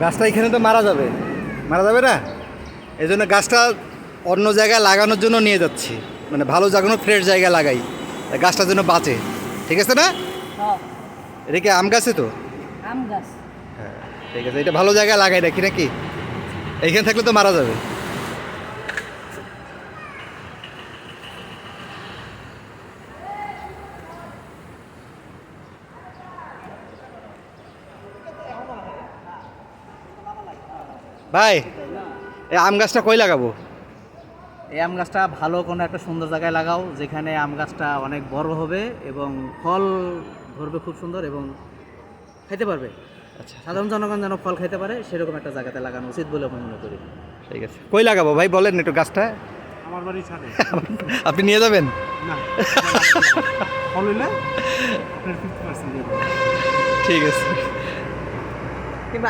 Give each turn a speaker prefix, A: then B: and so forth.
A: গাছটা এখানে তো মারা যাবে না, এই জন্য গাছটা অন্য জায়গায় লাগানোর জন্য নিয়ে যাচ্ছি, মানে ভালো জায়গা ফ্রেশ জায়গায় লাগাই, গাছটার জন্য বাঁচে। ঠিক আছে না?
B: হ্যাঁ,
A: এটা কি আম গাছে তো?
B: আম গাছ।
A: হ্যাঁ ঠিক আছে, এটা ভালো জায়গায় লাগাই রাখি নাকি, এইখানে থাকলে তো মারা যাবে। ভাই এই আম গাছটা কই লাগাবো?
C: এই আম গাছটা ভালো কোনো একটা সুন্দর জায়গায় লাগাও, যেখানে আম গাছটা অনেক বড় হবে এবং ফল ধরবে খুব সুন্দর এবং খাইতে পারবে।
A: আচ্ছা
C: সাধারণ জনগণ যেন ফল খাইতে পারে সেরকম একটা জায়গাতে লাগানো উচিত বলে আমি মনে করি।
A: ঠিক আছে, কই লাগাবো ভাই বলেন একটু গাছটা।
C: আমার বাড়ি ছাদে।
A: আপনি নিয়ে যাবেন?
C: না, ফল হইলে আপনার 50%
A: ঠিক আছে।
B: কিংবা